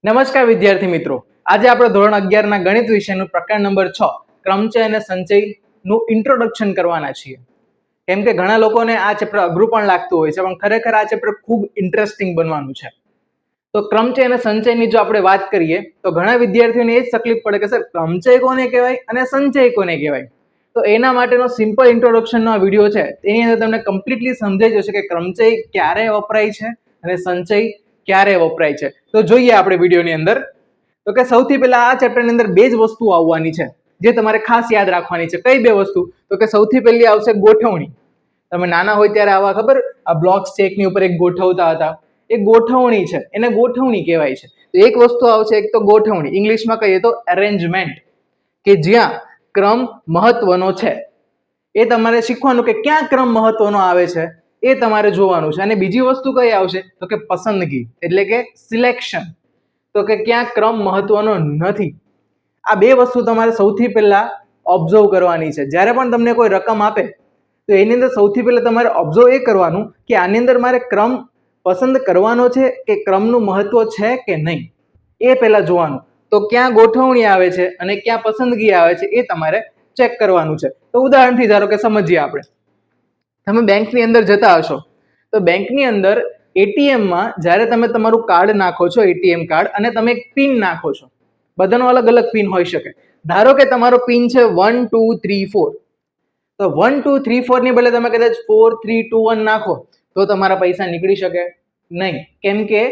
નમસ્કાર વિદ્યાર્થી મિત્રો, આજે આપણે ધોરણ 11 ના ગણિત વિષયનું પ્રકરણ નંબર 6 ક્રમચય અને સંચયનું ઇન્ટ્રોડક્શન કરવાના છીએ. કેમ કે ઘણા લોકોને આ ચેપ્ટર અઘરું પણ લાગતું હોય છે, પણ ખરેખર આ ચેપ્ટર ખૂબ ઇન્ટરેસ્ટિંગ બનવાનું છે. તો ક્રમચય અને સંચયની જો આપણે વાત કરીએ તો ઘણા વિદ્યાર્થીઓને એ જ તકલીફ પડે કે સર ક્રમચય કોને કહેવાય અને સંચય કોને કહેવાય. તો એના માટેનો સિમ્પલ ઇન્ટ્રોડક્શનનો આ વિડીયો છે. તેની અંદર તમને કમ્પ્લીટલી સમજાઈ જશે કે ક્રમચય ક્યારે વપરાય છે અને સંચય ક્યારે વપરાય છે. તો જોઈએ આપણે વિડીયોની અંદર. તો કે સૌથી પહેલા આ ચેપ્ટરની અંદર બે જ વસ્તુ આવવાની છે જે તમારે ખાસ યાદ રાખવાની છે. કઈ બે વસ્તુ? તો કે સૌથી પહેલી આવશે ગોઠવણી. તમે નાના હોય ત્યારે આવા ખબર આ બ્લોક્સ છે એકની ઉપર એક ગોઠવતા હતા, એ ગોઠવણી છે, એને ગોઠવણી કહેવાય છે. તો એક વસ્તુ આવશે, એક તો ગોઠવણી, ઇંગ્લિશમાં કહીએ તો અરેન્જમેન્ટ, કે જ્યાં ક્રમ મહત્વનો છે. એ તમારે શીખવાનું કે ક્યાં ક્રમ મહત્વનો આવે છે એ તમારે જોવાનું છે. અને બીજી વસ્તુ કઈ આવશે તો કે પસંદગી, એટલે કે સિલેક્શન, તો કે ક્યાં ક્રમ મહત્વનો નથી. આ બે વસ્તુ તમારે સૌથી પહેલા ઓબ્ઝર્વ કરવાની છે. જ્યારે પણ તમને કોઈ રકમ આપે તો એની અંદર સૌથી પહેલા તમારે ઓબ્ઝર્વ એ કરવાનું કે આની અંદર મારે ક્રમ પસંદ કરવાનો છે કે ક્રમનું મહત્વ છે કે નહીં, એ પહેલા જોવાનું. તો ક્યાં ગોઠવણી આવે છે અને ક્યાં પસંદગી આવે છે એ તમારે ચેક કરવાનું છે. તો ઉદાહરણથી ધારો કે સમજીએ આપણે. તમે બેંકની અંદર જતા હશો તો બેંકની અંદર એટીએમમાં જ્યારે તમે તમારું કાર્ડ નાખો છો, એટીએમ કાર્ડ, અને તમે એક પિન નાખો છો, બધાનો અલગ અલગ પિન હોઈ શકે. ધારો કે તમારો પિન છે 1 2 3 4. તો 1 2 3 4 ની બદલે તમે કદાચ 4 3 2 1 નાખો તો તમારા પૈસા નીકળી શકે નહીં, કેમ કે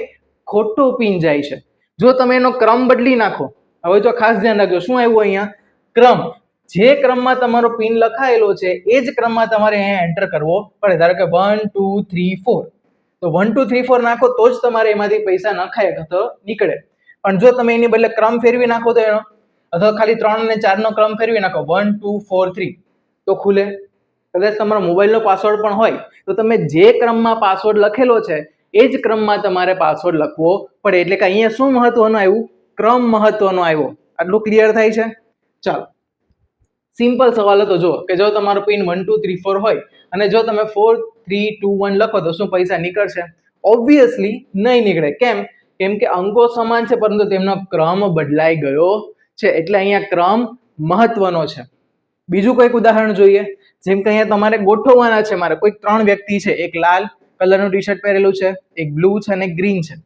ખોટું પિન જાય છે. જો તમે એનો ક્રમ બદલી નાખો, હવે જો ખાસ ધ્યાન રાખજો, શું આવ્યું અહીંયા? ક્રમ. જે ક્રમમાં તમારો પિન લખાયેલો છે એ જ ક્રમમાં તમારે અહીંયા એન્ટર કરવો પડે. ધારો કે 1 2 3 4, તો 1 2 3 4 નાખો તો જ તમારે એમાંથી પૈસા નખાય તો નીકળે. પણ જો તમે એની બદલે ક્રમ ફેરવી નાખો તો એનો, અથવા ખાલી 3 અને 4 નો ક્રમ ફેરવી નાખો, 1 2 4 3, તો ખુલે. કદાચ તમારો મોબાઈલનો પાસવર્ડ પણ હોય તો તમે જે ક્રમમાં પાસવર્ડ લખેલો છે એ જ ક્રમમાં તમારે પાસવર્ડ લખવો પડે. એટલે કે અહીંયા શું મહત્વનું આવ્યું? ક્રમ મહત્વનો આવ્યો. આટલું ક્લિયર થાય છે? ચાલો, સિમ્પલ સવાલ હતો. જો કે જો તમારો પિન 1 2 3 4 હોય અને જો તમે 4 3 2 1 લખો તો શું પૈસા નીકળશે? ઓબ્વિયસલી નહીં નીકળે. કેમ? કેમ કે અંકો સમાન છે પરંતુ તેમનો ક્રમ બદલાઈ ગયો છે. એટલે અહીંયા ક્રમ મહત્વનો છે. બીજું કોઈક ઉદાહરણ જોઈએ. જેમ કે અહીંયા તમારે ગોઠવવાના છે. મારે કોઈ 3 વ્યક્તિ છે, એક લાલ કલરનું ટી શર્ટ પહેરેલું છે, એક બ્લુ છે અને એક ગ્રીન છે.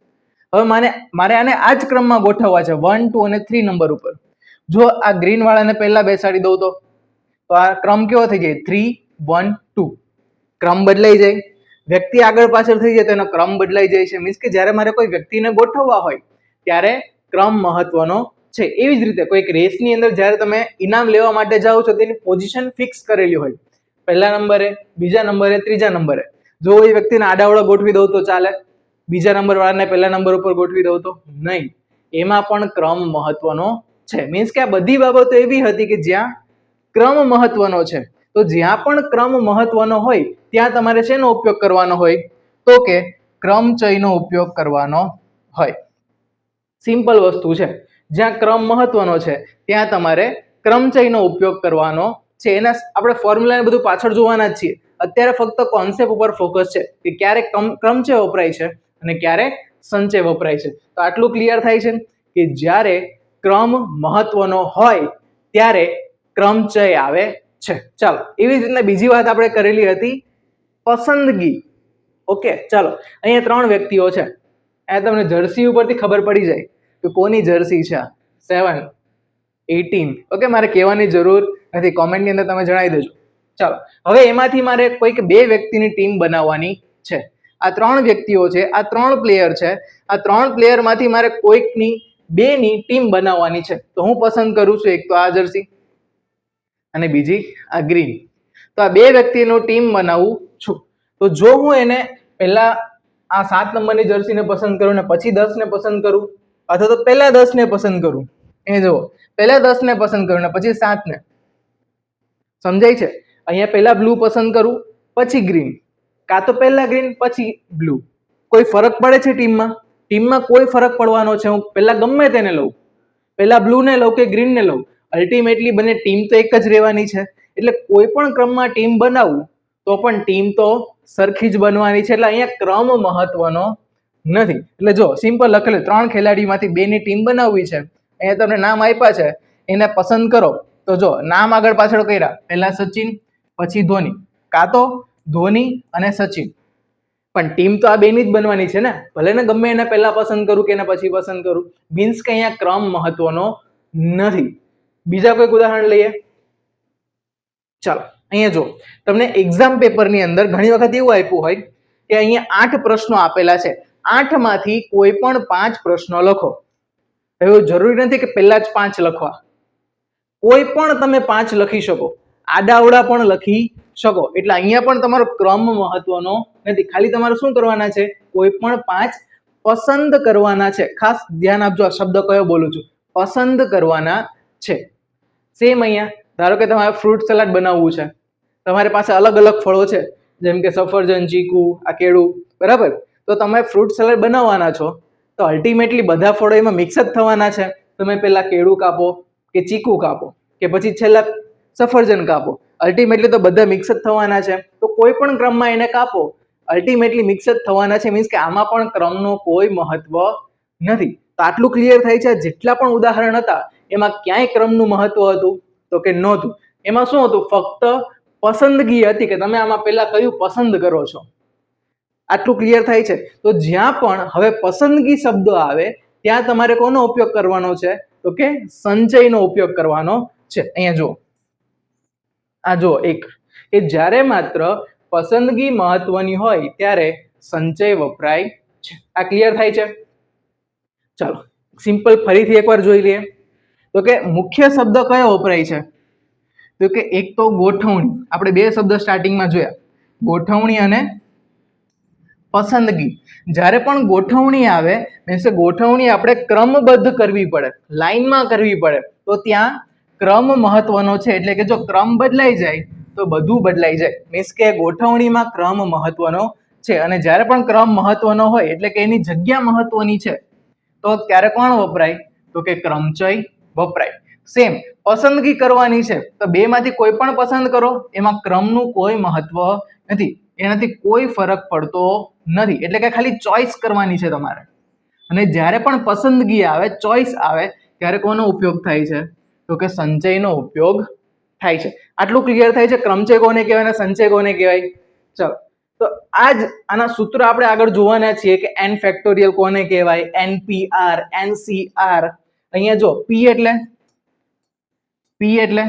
હવે મારે આને આ જ ક્રમમાં ગોઠવવા છે, 1 2 અને 3 નંબર ઉપર. જો આ ગ્રીન વાળાને પહેલા બેસાડી દઉં તો આ ક્રમ કેવો થઈ જાય? 3 1 2. ક્રમ બદલાઈ જાય. વ્યક્તિ આગળ પાછળ થઈ જાય તો એનો ક્રમ બદલાઈ જાય છે. મીન્સ કે જ્યારે મારે કોઈ વ્યક્તિને ગોઠવવા હોય ત્યારે ક્રમ મહત્વનો છે. એવી જ રીતે કોઈક રેસની અંદર જ્યારે તમે ઇનામ લેવા માટે જાઓ છો તેની પોઝિશન ફિક્સ કરેલી હોય, પહેલા નંબરે, બીજા નંબરે, ત્રીજા નંબરે. જો એ વ્યક્તિને આડાવડા ગોઠવી દઉં તો ચાલે, બીજા નંબર વાળાને પહેલા નંબર ઉપર ગોઠવી દઉં તો નહીં. એમાં પણ ક્રમ મહત્વનો છે. મીન્સ કે આ બધી બાબતો એવી હતી કે જ્યાં ક્રમ મહત્વનો છે. તો જ્યાં પણ ક્રમ મહત્વનો હોય ત્યાં તમારે શેનો ઉપયોગ કરવાનો હોય? તો કે ક્રમચયનો ઉપયોગ કરવાનો હોય. સિમ્પલ વસ્તુ છે. જ્યાં ક્રમ મહત્વનો છે ત્યાં તમારે ક્રમચયનો ઉપયોગ કરવાનો છે. એના આપણે ફોર્મ્યુલા બધું પાછળ જોવાના જ છીએ. અત્યારે ફક્ત કોન્સેપ્ટ ઉપર ફોકસ છે કે ક્યારે ક્રમચય વપરાય છે અને ક્યારે સંચય વપરાય છે. તો આટલું ક્લિયર થાય છે કે જ્યારે ક્રમ મહત્વનો હોય ત્યારે ક્રમચય આવે છે. ચાલો, એવી જ રીતના બીજી વાત આપણે કરેલી હતી, પસંદગી. ઓકે, ચાલો, અહીંયા 3 વ્યક્તિઓ છે. આ તમને જર્સી ઉપરથી ખબર પડી જાય કે કોની જર્સી છે. 7 18. ઓકે, મારે કહેવાની જરૂર નથી, કોમેન્ટની અંદર તમે જણાવી દેજો. ચાલો, હવે એમાંથી મારે કોઈક 2 વ્યક્તિની ટીમ બનાવવાની છે. આ 3 વ્યક્તિઓ છે, આ 3 પ્લેયર છે. આ 3 પ્લેયરમાંથી મારે કોઈકની 2 ની ટીમ બનાવવાની છે. તો હું પસંદ કરું છું એક તો આ જર્સી અને બીજી આ ગ્રીન. તો આ 2 વ્યક્તિનો ટીમ બનાવું છું. તો જો હું એને પહેલા આ 7 નંબરની જર્સીને પસંદ કરું ને પછી 10 ને પસંદ કરું, અથવા તો પહેલા 10 ને પસંદ કરું, એ જુઓ, પહેલા 10 ને પસંદ કરું ને પછી 7 ને, સમજાય છે? અહીંયા પહેલા બ્લુ પસંદ કરું પછી ગ્રીન, કાં તો પહેલા ગ્રીન પછી બ્લુ. કોઈ ફરક પડે છે ટીમમાં? ટીમમાં કોઈ ફરક પડવાનો છે? હું પહેલા ગમે તેને લઉં, પહેલા બ્લુ ને લઉં કે ગ્રીન ને લઉં, અલ્ટિમેટલી બંને ટીમ તો એક જ રહેવાની છે. એટલે કોઈ પણ ક્રમમાં ટીમ બનાવું તો પણ ટીમ તો સરખી જ બનવાની છે. એટલે અહીંયા ક્રમ મહત્વનો નથી. એટલે જો સિમ્પલ લખેલું 3 ખેલાડીમાંથી 2 ની ટીમ બનાવવી છે. અહીંયા તમને નામ આપ્યા છે, એને પસંદ કરો. તો જો નામ આગળ પાછળ કર્યા, પહેલા સચિન પછી ધોની, કાં તો ધોની અને સચિન, પણ ટીમ તો આ બેની જ બનવાની છે ને. ભલે ને ગમે એને પહેલા પસંદ કરું કે એને પછી પસંદ કરું, મીન્સ કે અહીંયા ક્રમ મહત્વનો નથી. બીજા કોઈક ઉદાહરણ લઈએ. ચાલો અહીંયા જો તમને એક્ઝામ પેપરની અંદર ઘણી વખત એવું આપ્યું હોય કે અહીંયા 8 પ્રશ્નો આપેલા છે, 8 માંથી કોઈ પણ 5 પ્રશ્નો લખો. એવું જરૂરી નથી કે પહેલા જ 5 લખવા, કોઈ પણ તમે 5 લખી શકો, આડાઅવડા પણ લખી શકો. એટલે અહીંયા પણ તમારો ક્રમ મહત્વનો નથી, ખાલી તમારે શું કરવાના છે, કોઈ પણ 5 પસંદ કરવાના છે. ખાસ ધ્યાન આપજો, આ શબ્દ કયો બોલું છું, પસંદ કરવાના છે. સેમ અહીંયા ધારો કે તમારે ફ્રૂટ સલાડ બનાવવું છે, તમારી પાસે અલગ અલગ ફળો છે, જેમ કે સફરજન, ચીકુ, આ કેળું, બરાબર. તો તમે ફ્રૂટ સલાડ બનાવવાના છો, તો અલ્ટિમેટલી બધા ફળો એમાં મિક્સ જ થવાના છે. તમે પહેલા કેળું કાપો કે ચીકુ કાપો કે પછી છેલ્લા સફરજન કાપો, અલ્ટિમેટલી તો બધા મિક્સ જ થવાના છે. તો કોઈ પણ ક્રમમાં એને કાપો, અલ્ટિમેટલી મિક્સ જ થવાના છે. મીન્સ કે આમાં પણ ક્રમનો કોઈ મહત્વ નથી. તો આટલું ક્લિયર થાય છે. જેટલા પણ ઉદાહરણ હતા એમાં ક્યાંય ક્રમનું મહત્વ હતું તો કે નહોતું. એમાં શું હતું, ફક્ત પસંદગી હતી કે તમે આમાં પહેલા કયું પસંદ કરો છો. આટલું ક્લિયર થાય છે. તો જ્યાં પણ હવે પસંદગી શબ્દ આવે ત્યાં તમારે કોનો ઉપયોગ કરવાનો છે, તો કે સંચયનો ઉપયોગ કરવાનો છે. અહીંયા જુઓ, આ જો એક કે જ્યારે માત્ર પસંદગી મહત્વની હોય ત્યારે સંચય વપરાય છે. આ ક્લિયર થાય છે. ચાલો સિમ્પલ ફરીથી એકવાર જોઈ લઈએ. તો કે મુખ્ય શબ્દ કયો વપરાય છે, તો કે એક તો ગોઠવણી. આપણે 2 શબ્દ સ્ટાર્ટિંગમાં જોયા, ગોઠવણી અને પસંદગી. જ્યારે પણ ગોઠવણી આવે મીન્સ ગોઠવણી આપણે ક્રમબદ્ધ કરવી પડે, લાઈનમાં કરવી પડે, તો ત્યાં ક્રમ મહત્વનો છે. એટલે કે જો ક્રમ બદલાઈ જાય તો બધું બદલાઈ જાય. મીન્સ કે ગોઠવણીમાં ક્રમ મહત્વનો છે. અને જ્યારે પણ ક્રમ મહત્વનો હોય એટલે કે એની જગ્યા મહત્વની છે, તો ત્યારે કોણ વપરાય, તો કે ક્રમચય વપરાય. સેમ પસંદગી કરવાની છે, તો 2 માંથી કોઈ પણ પસંદ કરો, એમાં ક્રમનું કોઈ મહત્વ નથી, એનાથી કોઈ ફરક પડતો નથી. એટલે કે ખાલી ચોઈસ કરવાની છે તમારે. અને જ્યારે પણ પસંદગી આવે, ચોઈસ આવે, ત્યારે કોનો ઉપયોગ થાય છે, તો કે સંચયનો ઉપયોગ થાય છે. આટલું ક્લિયર થાય છે. ક્રમચય કોને કહેવાય અને સંચય કોને કહેવાય. ચલો તો આના સૂત્ર આપણે આગળ જોવાના છીએ કે n ફેક્ટોરિયલ કોને કહેવાય, NPR, NCR. અહીંયા જો P એટલે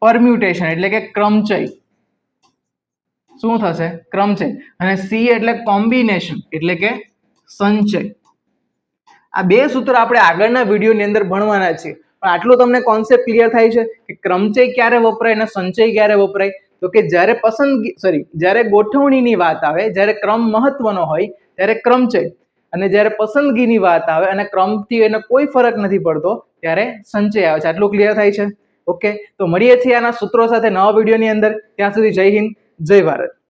પરમ્યુટેશન એટલે કે ક્રમચય, શું થશે, ક્રમચય. અને C એટલે કોમ્બિનેશન એટલે કે સંચય. આ 2 સૂત્ર આપણે આગળના વિડીયોની અંદર ભણવાના છે. પણ આટલું તમને કોન્સેપ્ટ ક્લિયર થાય છે કે ક્રમચય ક્યારે વપરાય અને સંચય ક્યારે વપરાય. તો કે જ્યારે ગોઠવણીની વાત આવે, જ્યારે ક્રમ મહત્વનો હોય ત્યારે ક્રમચય, અને જ્યારે પસંદગીની વાત આવે અને ક્રમથી એને કોઈ ફરક નથી પડતો ત્યારે સંચય આવે છે. આટલું ક્લિયર થાય છે. ઓકે, તો મળીએ છીએ આના સૂત્રો સાથે નવા વિડીયોની અંદર. ત્યાં સુધી જય હિન્દ, જય ભારત.